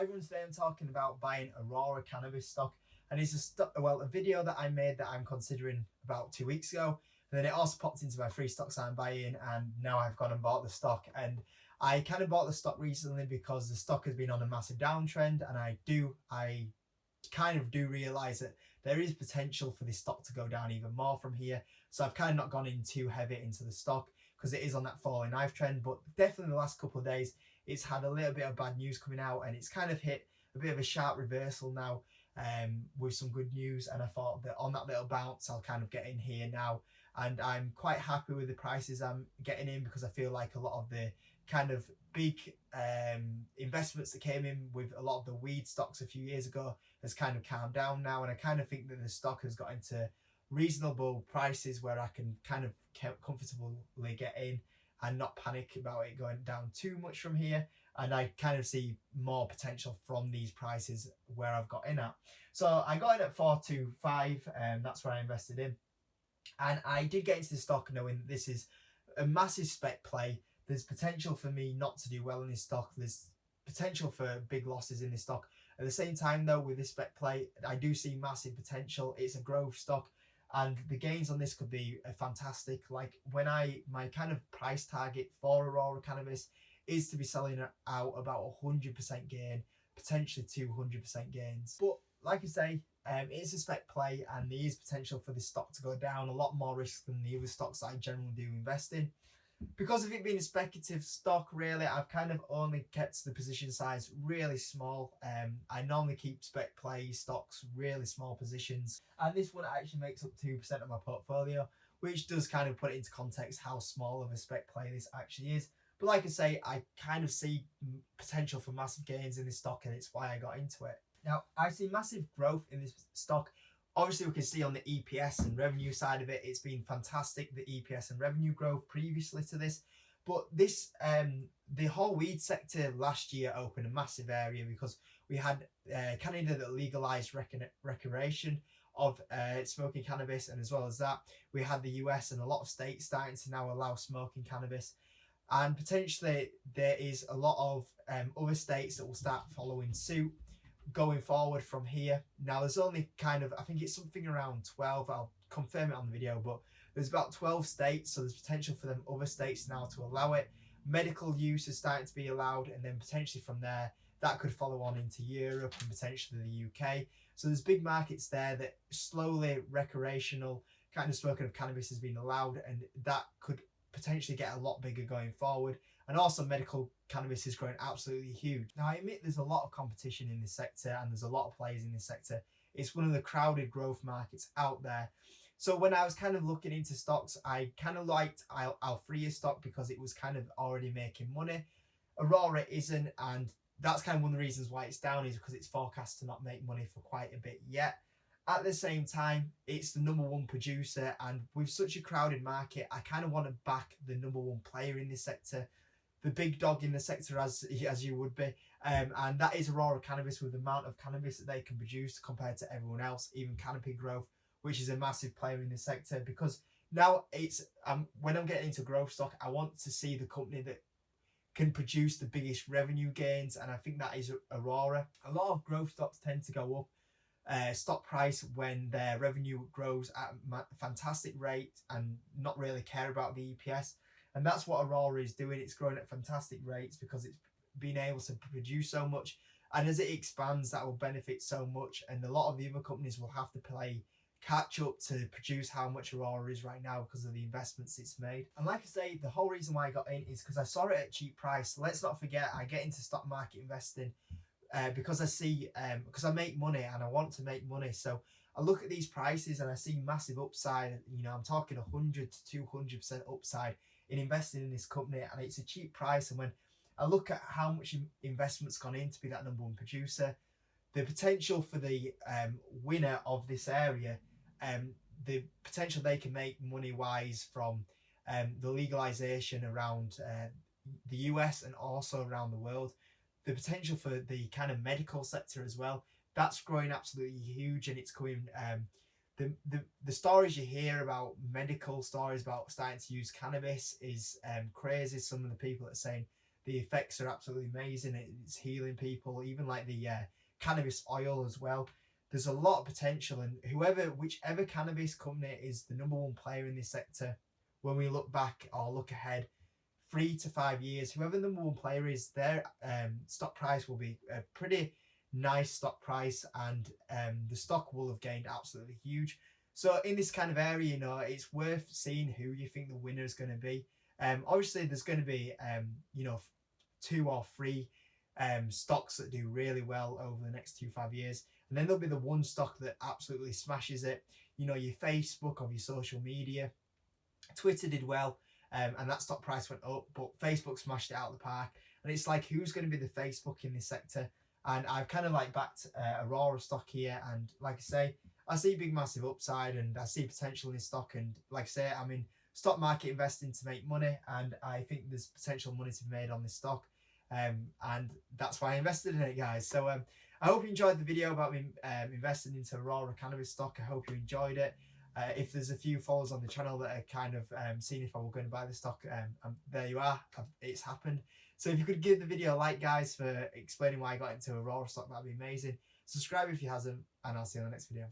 Hi everyone, today I'm talking about buying Aurora Cannabis Stock, and it's a video that I made that I'm considering about 2 weeks ago, and then it also popped into my free stocks I'm buying, and now I've gone and bought the stock. And I kind of bought the stock recently because the stock has been on a massive downtrend, and I kind of do realize that there is potential for this stock to go down even more from here. So I've kind of not gone in too heavy into the stock because it is on that falling knife trend, but definitely the last couple of days it's had a little bit of bad news coming out, and it's kind of hit a bit of a sharp reversal now, with some good news. And I thought that on that little bounce I'll kind of get in here now, and I'm quite happy with the prices I'm getting in because I feel like a lot of the kind of big investments that came in with a lot of the weed stocks a few years ago has kind of calmed down now, and I kind of think that the stock has got into reasonable prices where I can kind of comfortably get in and not panic about it going down too much from here. And I kind of see more potential from these prices where I've got in at. So I got in at 425, and that's where I invested in. And I did get into the stock knowing that this is a massive spec play. There's potential for me not to do well in this stock. There's potential for big losses in this stock. At the same time though, with this spec play, I do see massive potential. It's a growth stock, and the gains on this could be fantastic. Like my kind of price target for Aurora Cannabis is to be selling out about 100% gain, potentially 200% gains. But like I say, it's a spec play, and there is potential for this stock to go down. A lot more risk than the other stocks that I generally do invest in. Because of it being a speculative stock, really, I've kind of only kept the position size really small. I normally keep spec play stocks really small positions, and this one actually makes up 2% of my portfolio, which does kind of put it into context how small of a spec play this actually is. But like I say, I kind of see potential for massive gains in this stock, and it's why I got into it. Now, I see massive growth in this stock. Obviously, we can see on the EPS and revenue side of it, it's been fantastic, the EPS and revenue growth previously to this. But this, the whole weed sector last year opened a massive area because we had Canada that legalized recreation of smoking cannabis, and as well as that, we had the US and a lot of states starting to now allow smoking cannabis. And potentially there is a lot of other states that will start following suit going forward from here. Now there's only kind of, I think it's something around 12, I'll confirm it on the video, but there's about 12 states, so there's potential for them other states now to allow it. Medical use is starting to be allowed, and then potentially from there that could follow on into Europe and potentially the UK. So there's big markets there that slowly recreational kind of smoking of cannabis has been allowed, and that could potentially get a lot bigger going forward. And also medical cannabis is growing absolutely huge. Now I admit there's a lot of competition in this sector, and there's a lot of players in this sector. It's one of the crowded growth markets out there. So when I was kind of looking into stocks, I kind of liked Alfreya stock because it was kind of already making money. Aurora isn't, and that's kind of one of the reasons why it's down, is because it's forecast to not make money for quite a bit yet. At the same time, it's the number one producer, and with such a crowded market, I kind of want to back the number one player in this sector, the big dog in the sector, as you would be, and that is Aurora Cannabis, with the amount of cannabis that they can produce compared to everyone else, even Canopy Growth, which is a massive player in the sector. Because now it's when I'm getting into growth stock, I want to see the company that can produce the biggest revenue gains, and I think that is Aurora. A lot of growth stocks tend to go up stock price when their revenue grows at a fantastic rate and not really care about the EPS. And that's what Aurora is doing. It's growing at fantastic rates because it's been able to produce so much. And as it expands, that will benefit so much. And a lot of the other companies will have to play catch up to produce how much Aurora is right now because of the investments it's made. And like I say, the whole reason why I got in is because I saw it at a cheap price. Let's not forget, I get into stock market investing because I see, because I make money and I want to make money. So I look at these prices and I see massive upside. You know, I'm talking 100 to 200% upside in investing in this company, and it's a cheap price. And when I look at how much investment's gone in to be that number one producer, the potential for the winner of this area, the potential they can make money wise from the legalization around the US and also around the world, the potential for the kind of medical sector as well, that's growing absolutely huge. And it's coming, the stories you hear about medical stories about starting to use cannabis is crazy. Some of the people that are saying The effects are absolutely amazing. It's healing people, even like the cannabis oil as well. There's a lot of potential, and whichever cannabis company is the #1 player in this sector, when we look back or look ahead 3 to 5 years, whoever the #1 player is, their stock price will be a pretty nice stock price, and the stock will have gained absolutely huge. So in this kind of area, it's worth seeing who you think the winner is going to be. Obviously, there's going to be 2 or 3 stocks that do really well over the next 2 to 5 years, and then there'll be the one stock that absolutely smashes it. Your Facebook or your social media. Twitter did well, and that stock price went up, but Facebook smashed it out of the park. And it's like, who's going to be the Facebook in this sector? And I've kind of like backed Aurora stock here, and like I say, I see big massive upside, and I see potential in this stock. And like I say, I'm in stock market investing to make money, and I think there's potential money to be made on this stock, and that's why I invested in it, guys. So I hope you enjoyed the video about me investing into Aurora Cannabis Stock. I hope you enjoyed it. If there's a few followers on the channel that are kind of seeing if I were going to buy the stock, there you are, it's happened. So if you could give the video a like, guys, for explaining why I got into Aurora stock, that'd be amazing. Subscribe if you hasn't, and I'll see you in the next video.